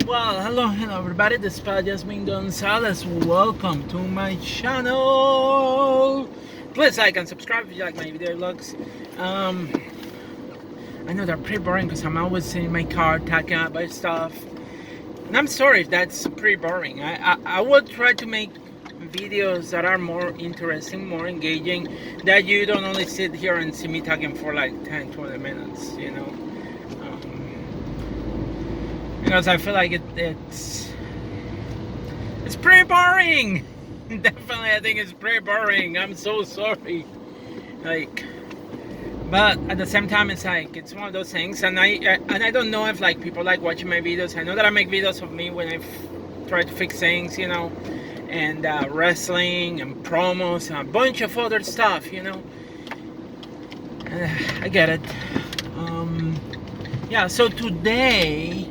Well, hello everybody, this is Jasmine Gonzalez. Welcome to my channel. Please like and subscribe if you like my video vlogs. I know they're pretty boring because I'm always in my car talking about stuff. And I'm sorry if that's pretty boring. I will try to make videos that are more interesting, more engaging, that you don't only sit here and see me talking for like 10-20 minutes, you know. Because I feel like it's pretty boring. Definitely, I think it's pretty boring. I'm so sorry. But at the same time, it's like it's one of those things, and I don't know if like people like watching my videos. I know that I make videos of me when I try to fix things, you know, and wrestling and promos and a bunch of other stuff, you know. I get it. Yeah. So today.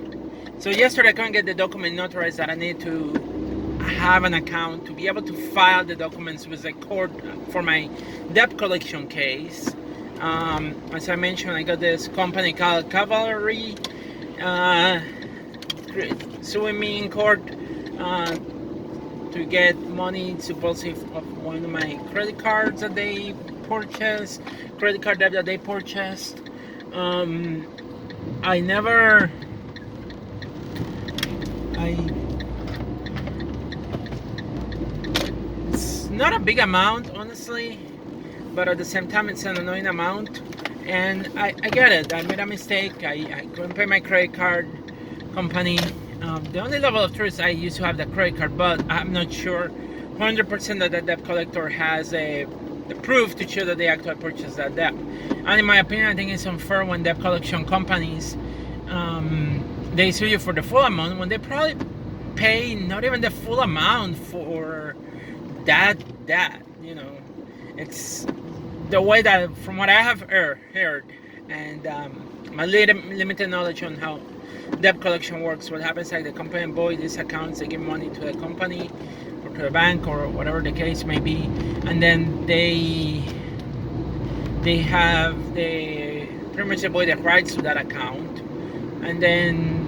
So yesterday I couldn't get the document notarized that I need to have an account to be able to file the documents with the court for my debt collection case. As I mentioned, I got this company called Cavalry suing me in court to get money supposedly of one of my credit cards that they purchased, credit card debt that they purchased. It's not a big amount, honestly, but at the same time, it's an annoying amount, and I get it. I made a mistake. I couldn't pay my credit card company. The only level of truth I used to have the credit card, but I'm not sure 100% that the debt collector has the proof to show that they actually purchased that debt. And in my opinion, I think it's unfair when debt collection companies they sue you for the full amount when they probably pay not even the full amount for that, you know. It's the way that, from what I have heard, and my limited knowledge on how debt collection works. What happens, like, the company void these accounts, they give money to the company or to the bank or whatever the case may be, and then they pretty much avoid the rights to that account, and then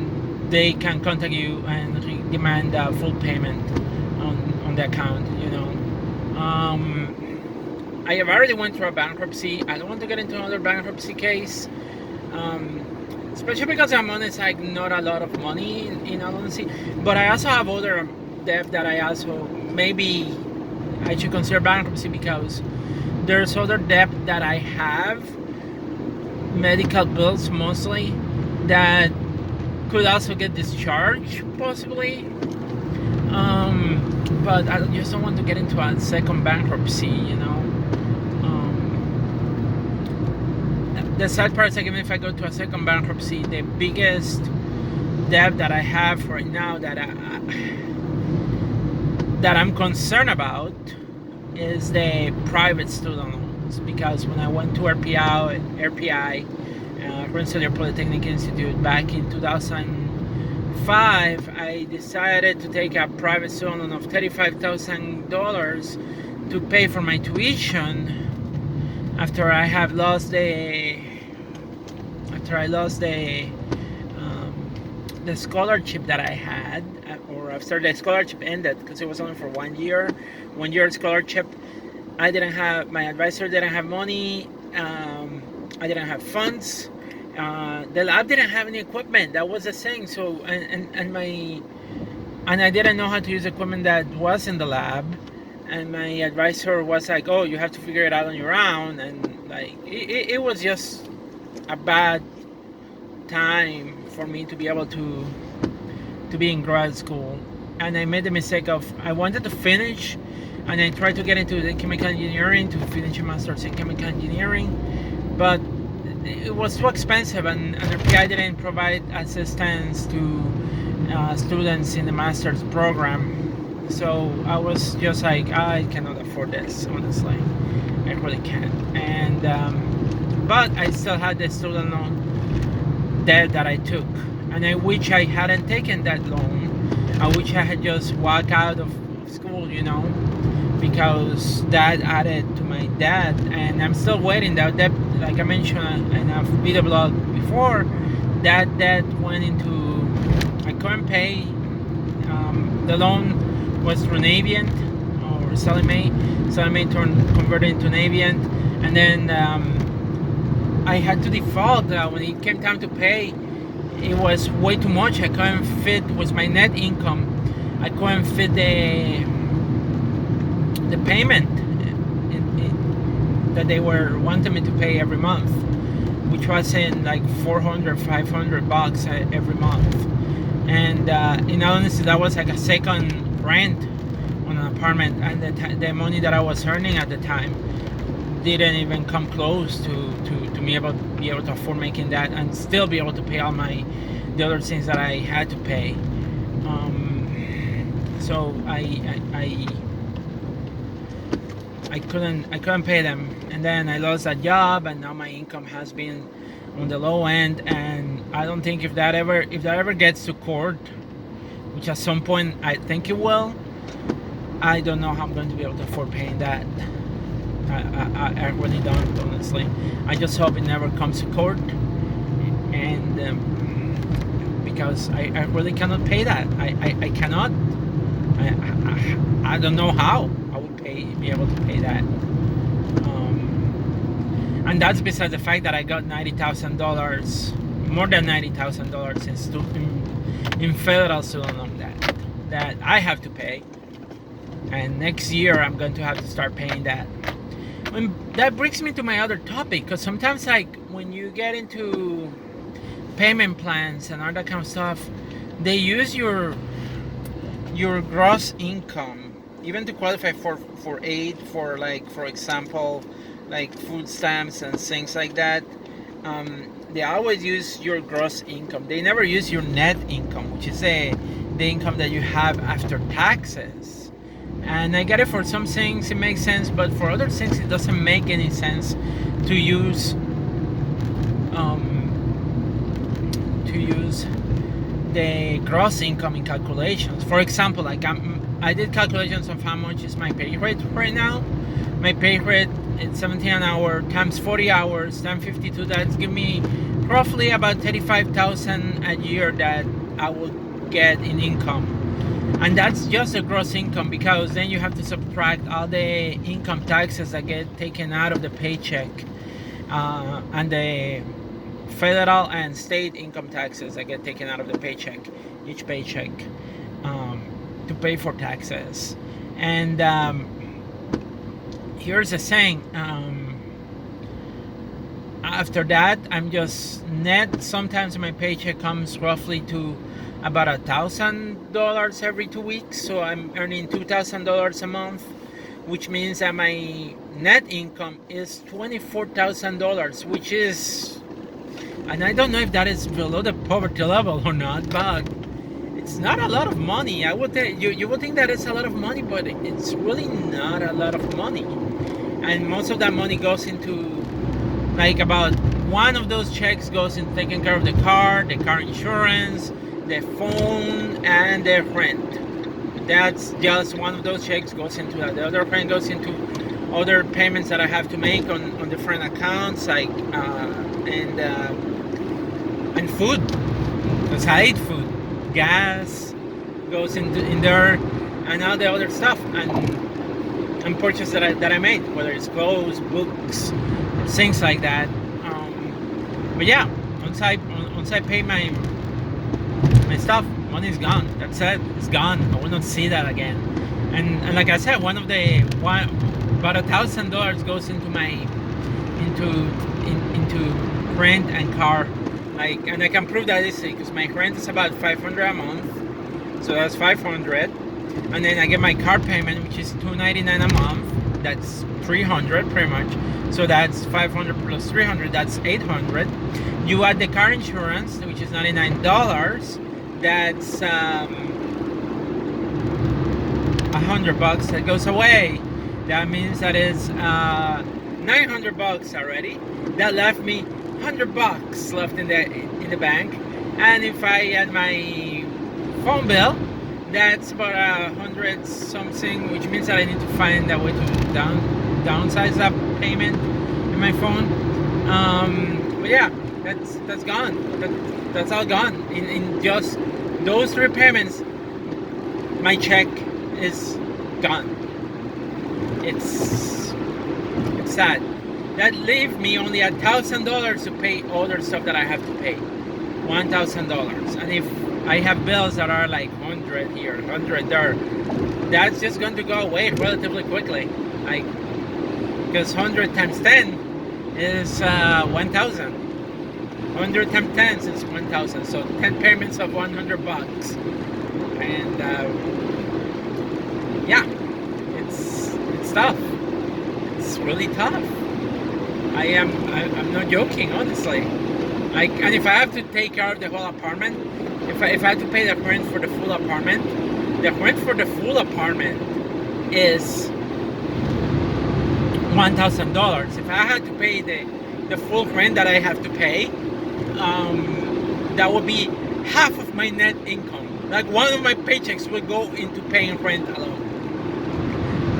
they can contact you and demand full payment on the account, you know. I have already went through a bankruptcy. I don't want to get into another bankruptcy case, especially because I'm on, it's like not a lot of money in all honesty. But I also have other debt that I also, maybe I should consider bankruptcy, because there's other debt that I have, medical bills mostly, that could also get discharged possibly. But I just don't want to get into a second bankruptcy, you know. The sad part is, like, even if I go to a second bankruptcy, the biggest debt that I have right now that I'm concerned about is the private student loans, because when I went to RPI, Rensselaer Polytechnic Institute, back in 2005, I decided to take a private student loan of $35,000 to pay for my tuition after I lost the scholarship that I had, or after the scholarship ended, because it was only for 1 year scholarship. My advisor didn't have money. I didn't have funds. The lab didn't have any equipment. That was the thing. So and I didn't know how to use equipment that was in the lab. And my advisor was like, "Oh, you have to figure it out on your own." And like it was just a bad time for me to be able to be in grad school. And I made the mistake of, I wanted to finish, and I tried to get into the chemical engineering to finish a master's in chemical engineering, but it was too expensive, and RPI didn't provide assistance to students in the master's program. So I was just like, I cannot afford this, honestly. I really can't. And but I still had the student loan debt that I took, and I wish I hadn't taken that loan. I wish I had just walked out of school, you know, because that added to my debt, and I'm still waiting. That debt, like I mentioned in a video blog before, that debt went into, I couldn't couldn't pay. The loan was through Navient or Sallie Mae. Sallie Mae converted into Navient, and then I had to default when it came time to pay. It was way too much. I couldn't fit with my net income. I couldn't fit the payment that they were wanting me to pay every month, which was in like $400-500 every month. And in honesty, that was like a second rent on an apartment, and the money that I was earning at the time didn't even come close to me be able to afford making that and still be able to pay all the other things that I had to pay. So I couldn't pay them, and then I lost that job, and now my income has been on the low end, and I don't think if that ever gets to court, which at some point I think it will, I don't know how I'm going to be able to afford paying that. I really don't, honestly. I just hope it never comes to court, and because I really cannot pay that. I cannot. I don't know how I would be able to pay that. And that's besides the fact that I got $90,000, more than $90,000 in federal student loan debt that I have to pay. And next year I'm going to have to start paying that. And that brings me to my other topic, because sometimes, like, when you get into payment plans and all that kind of stuff, they use your gross income even to qualify for aid, for, like, for example, like food stamps and things like that. They always use your gross income. They never use your net income, which is the income that you have after taxes. And I get it, for some things it makes sense, but for other things it doesn't make any sense to use the gross income in calculations. For example, like I did calculations of how much is my pay rate right now. My pay rate is $17 an hour times 40 hours times 52. That's give me roughly about $35,000 a year that I will get in income. And that's just the gross income, because then you have to subtract all the income taxes that get taken out of the paycheck, and the federal and state income taxes that get taken out of the paycheck, each paycheck, to pay for taxes. And here's the thing, after that I'm just net. Sometimes my paycheck comes roughly to about $1,000 every 2 weeks, so I'm earning $2,000 a month, which means that my net income is $24,000, which is, and I don't know if that is below the poverty level or not, but it's not a lot of money. I would think you would think that it's a lot of money, but it's really not a lot of money. And most of that money goes into, like, about one of those checks goes into taking care of the car insurance, the phone, and the rent. That's just one of those checks goes into that. The other rent goes into other payments that I have to make on different accounts, like and food, because I eat food. Gas goes in there, and all the other stuff, and purchases that I made, whether it's clothes, books, things like that. But yeah, once I pay my stuff, money is gone. That's it. It's gone. I will not see that again. And like I said, about $1,000 goes into into rent and car. Like, and I can prove that easily, because my rent is about $500 a month, so that's $500. And then I get my car payment, which is $299 a month. That's $300 pretty much. So that's $500 plus $300. That's $800. You add the car insurance, which is $99. That's $100 that goes away. That means that is $900 already. That left me $100 left in the bank. And if I add my phone bill, that's about $100 something, which means that I need to find a way to downsize that payment in my phone. But yeah, that's gone. That's all gone in just those 3 payments, my check is gone. It's sad. That leave me only $1,000 to pay other stuff that I have to pay. $1,000. And if I have bills that are like 100 here, 100 there, that's just going to go away relatively quickly. Like, because 100 times 10 is 1,000. 100 times 10 is 1,000. So 10 payments of $100. And yeah, it's tough. It's really tough. I'm not joking, honestly. Like, and if I have to take care of the whole apartment, if I have to pay the rent for the full apartment, the rent for the full apartment is $1,000. If I had to pay the full rent that I have to pay, that would be half of my net income. Like, one of my paychecks would go into paying rent alone.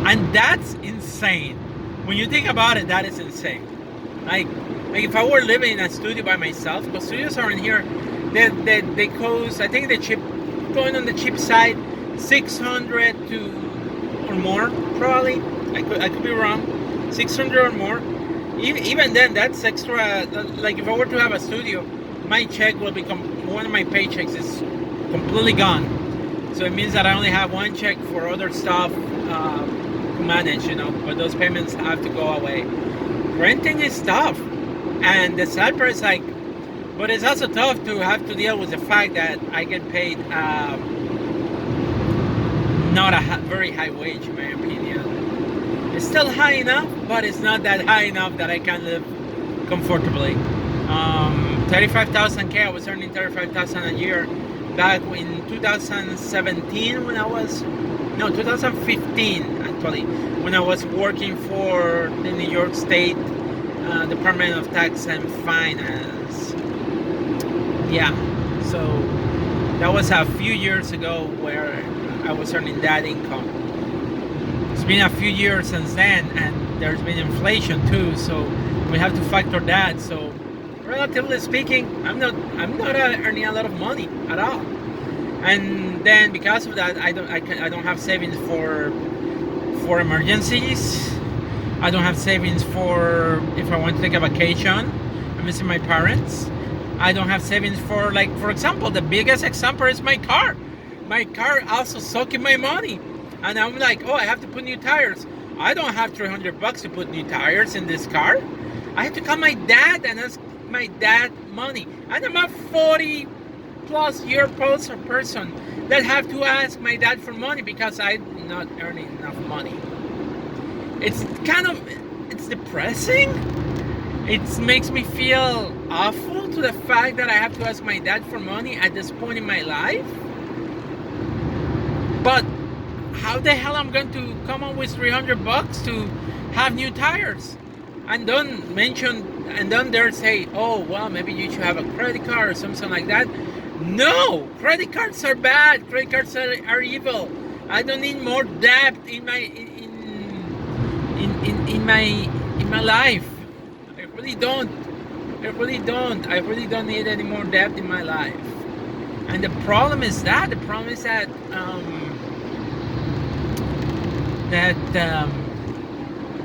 And that's insane. When you think about it, that is insane. Like if I were living in a studio by myself, because studios around here, they cost, I think going on the cheap side, 600 to or more, probably. I could be wrong. 600 or more. Even then, that's extra. Like, if I were to have a studio, my check will become, one of my paychecks is completely gone. So it means that I only have one check for other stuff to manage, but those payments have to go away. Renting is tough, and the sad part is like, but it's also tough to have to deal with the fact that I get paid not a very high wage, in my opinion. It's still high enough, but it's not that high enough that I can live comfortably. 35,000 K, I was earning 35,000 a year back in 2017 when I was, no, 2015 actually, when I was working for the New York State Department of Tax and Finance. Yeah, so that was a few years ago where I was earning that income. It's been a few years since then, and there's been inflation too, so we have to factor that. So relatively speaking, I'm not earning a lot of money at all. And then because of that, I don't have savings for emergencies. I don't have savings for if I want to take a vacation and visit my parents. I don't have savings for, like, for example, the biggest example is my car. My car also sucking my money, and I'm like, oh, I have to put new tires. I don't have $300 to put new tires in this car. I have to call my dad and ask my dad money, and I'm a 40-plus-year person that have to ask my dad for money because I'm not earning enough money. It's depressing. It makes me feel awful to the fact that I have to ask my dad for money at this point in my life. But how the hell I'm going to come up with $300 to have new tires? And don't dare say, oh, well, maybe you should have a credit card or something like that. No, credit cards are bad. Credit cards are evil. I don't need more debt in my life. I really don't. I really don't need any more debt in my life. And the problem is that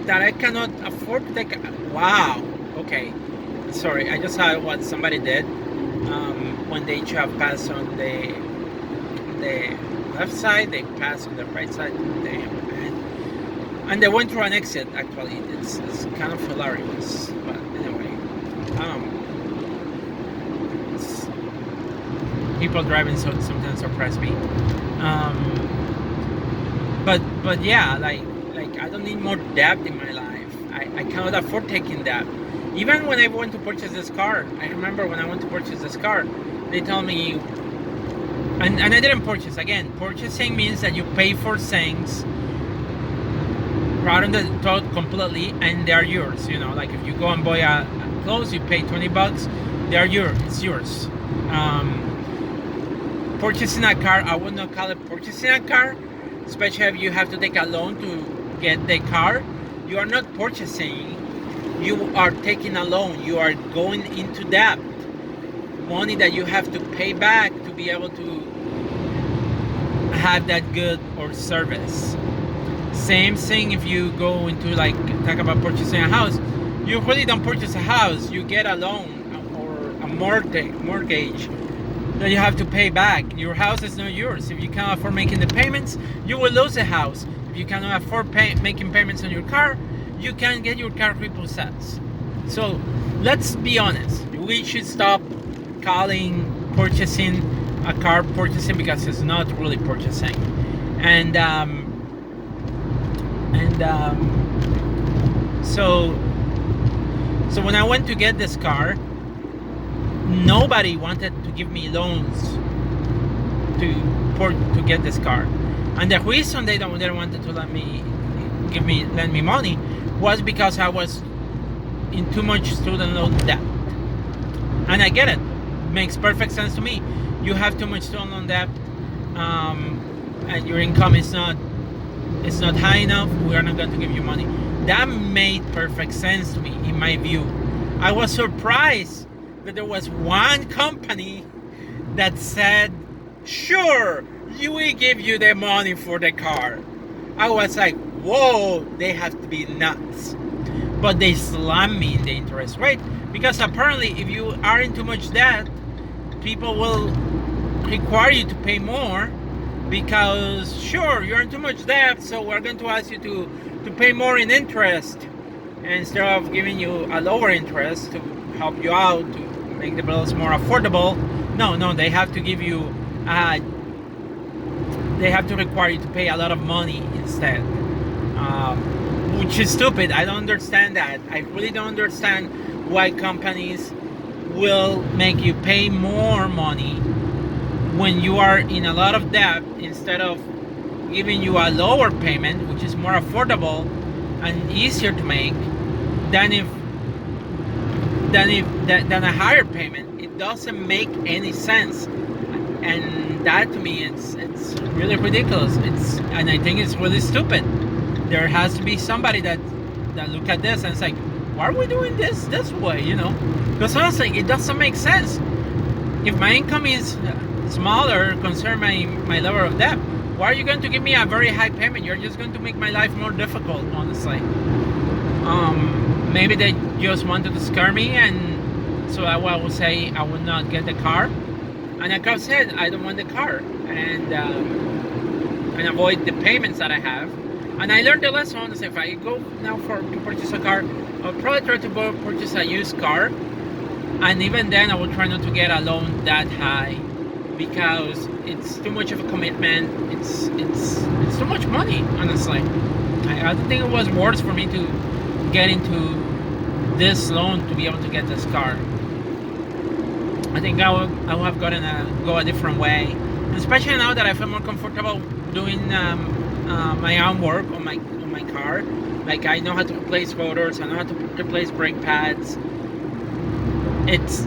that I cannot afford to take. Wow. Okay. Sorry, I just saw what somebody did when they have passed on the left side, they passed on the right side, and they went through an exit. Actually, it's kind of hilarious. But anyway, people driving sometimes surprise me. But yeah, like I don't need more debt in my life. I cannot afford taking debt. Even when I went to purchase this car, I remember when I went to purchase this car, they told me, and I didn't purchase. Again, purchasing means that you pay for things right on the top completely, and they are yours. Like if you go and buy a clothes, you pay $20. They are yours. It's yours. Purchasing a car, I would not call it purchasing a car, especially if you have to take a loan to get the car. You are not purchasing. You are taking a loan. You are going into debt. Money that you have to pay back to be able to have that good or service. Same thing if you go into like talk about purchasing a house. You really don't purchase a house. You get a loan or a mortgage that you have to pay back. Your house is not yours. If you can't afford making the payments, you will lose the house. If you cannot afford making payments on your car, you can get your car repossessed. So let's be honest. We should stop calling purchasing a car purchasing, because it's not really purchasing. And so when I went to get this car, nobody wanted to give me loans to get this car, and the reason they wanted to lend me money was because I was in too much student loan debt. And I get it, makes perfect sense to me. You have too much student loan debt, and your income is not high enough. We are not going to give you money. That made perfect sense to me in my view. I was surprised that there was one company that said, sure, we give you the money for the car. I was like, whoa, they have to be nuts. But they slammed me in the interest rate, because apparently if you are in too much debt, people will require you to pay more, because sure, you're in too much debt, so we're going to ask you to pay more in interest instead of giving you a lower interest to help you out, to make the bills more affordable. No, they have to give you they have to require you to pay a lot of money instead, which is stupid. I don't understand that. I really don't understand why companies will make you pay more money when you are in a lot of debt, instead of giving you a lower payment, which is more affordable and easier to make than a higher payment. It doesn't make any sense, and that to me it's really ridiculous. And I think it's really stupid. There has to be somebody that look at this and it's like, why are we doing this way? Because honestly, it doesn't make sense. If my income is smaller concerning my level of debt, why are you going to give me a very high payment? You're just going to make my life more difficult, honestly. Maybe they just wanted to scare me, and so I will say I will not get the car. And like I said, I don't want the car, and avoid the payments that I have. And I learned the lesson. So if I go now to purchase a car, I'll probably try to purchase a used car, and even then I will try not to get a loan that high, because it's too much of a commitment. It's too much money, honestly. I don't think it was worth for me to get into this loan to be able to get this car. I think I will have go a different way, especially now that I feel more comfortable doing my own work on my car. Like, I know how to replace rotors, I know how to replace brake pads. It's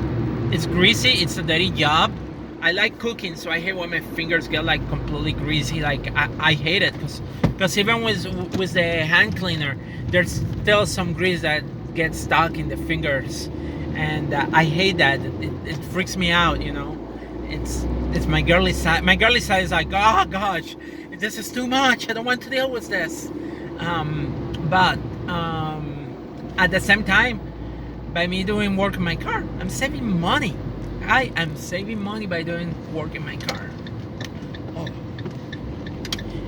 greasy, it's a dirty job. I like cooking, so I hate when my fingers get like completely greasy. Like, I hate it, because even with the hand cleaner, there's still some grease that gets stuck in the fingers, and I hate that. It freaks me out. It's my girly side. My girly side is like, oh gosh, this is too much. I don't want to deal with this. But at the same time, by me doing work in my car, I'm saving money. I am saving money by doing work in my car. Oh.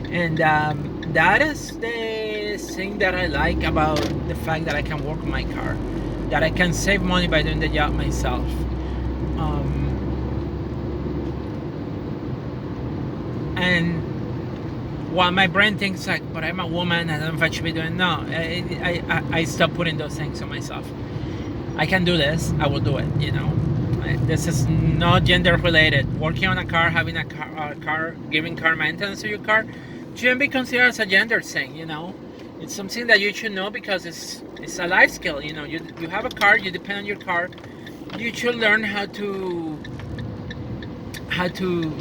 And that is the thing that I like about the fact that I can work on my car, that I can save money by doing the job myself. And while my brain thinks like, but I'm a woman, I don't know if I should be doing. No, I stop putting those things on myself. I can do this. I will do it. This is not gender related. Working on a car, having a car, giving car maintenance to your car, shouldn't be considered as a gender thing. It's something that you should know, because it's a life skill. You have a car, you depend on your car. You should learn how to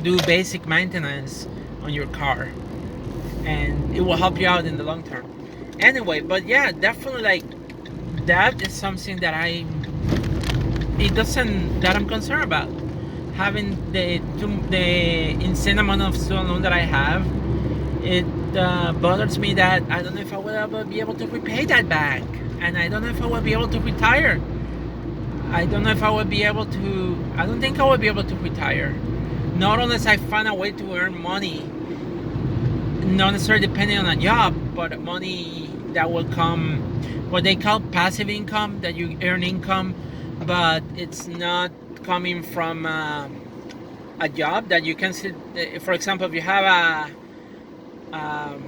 do basic maintenance on your car, and it will help you out in the long term. Anyway, but yeah, definitely, like, that is something that I'm concerned about. having the insane amount of student loan that I have, it bothers me that I don't know if I will ever be able to repay that back, and I don't know if I will be able to retire. I don't know if I will be able to. I don't think I will be able to retire, not unless I find a way to earn money, not necessarily depending on a job, but money that will come, what they call passive income, that you earn income, but it's not coming from a job that you can sit. For example, if you have a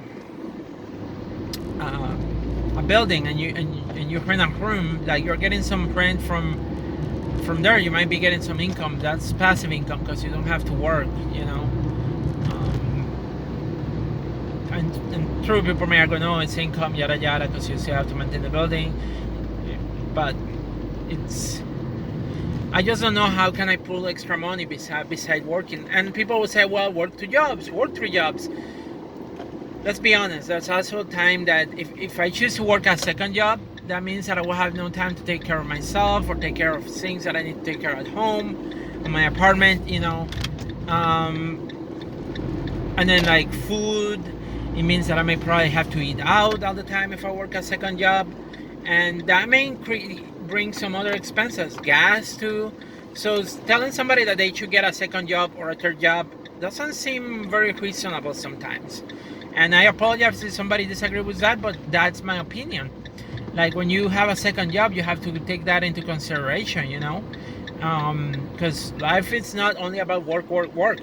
building and you rent a room, like you're getting some rent from there, you might be getting some income. That's passive income because you don't have to work, you know. And true, people may go, no, it's income, yada yada, because you still have to maintain the building. But it's, I just don't know how can I pull extra money beside working. And people will say, well, work 2 jobs, work 3 jobs. Let's be honest, that's also time that if I choose to work a second job, that means that I will have no time to take care of myself or take care of things that I need to take care of at home, in my apartment, you know. And then like food, it means that I may probably have to eat out all the time if I work a second job. And that may bring some other expenses, gas too. So telling somebody that they should get a second job or a third job doesn't seem very reasonable sometimes. And I apologize if somebody disagrees with that, but that's my opinion. Like when you have a second job, you have to take that into consideration, you know, because life is not only about work.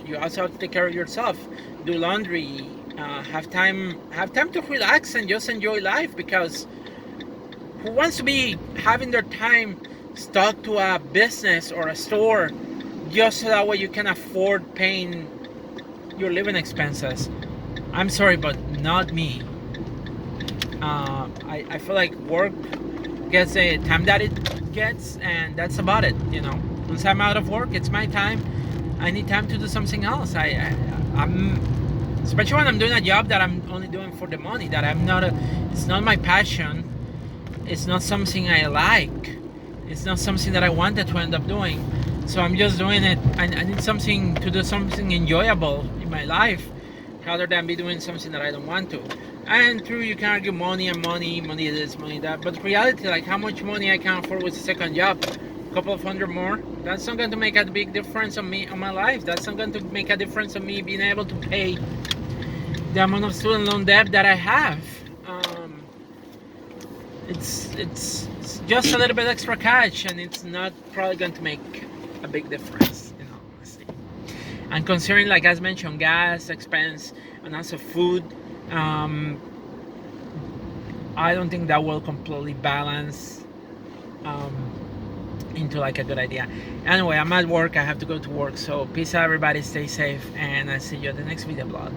You also have to take care of yourself, do laundry, have time to relax and just enjoy life. Because who wants to be having their time stuck to a business or a store just so that way you can afford paying your living expenses? I'm sorry, but not me. I feel like work gets the time that it gets, and that's about it. You know, once I'm out of work, it's my time. I need time to do something else. I'm especially when I'm doing a job that I'm only doing for the money. That it's not my passion. It's not something I like. It's not something that I wanted to end up doing. So I'm just doing it. I need something to do, something enjoyable in my life, rather than be doing something that I don't want to. And true, you can argue money this, money that, but reality, like how much money I can afford with a second job, a couple of hundred more, that's not going to make a big difference on my life. That's not going to make a difference on me being able to pay the amount of student loan debt that I have. It's just a little bit extra cash, and it's not probably going to make a big difference, you know, honestly. And considering, like as mentioned, gas expense and also food, I don't think that will completely balance into like a good idea. Anyway, I'm at work. I have to go to work. So peace out, everybody. Stay safe, and I'll see you at the next video blog.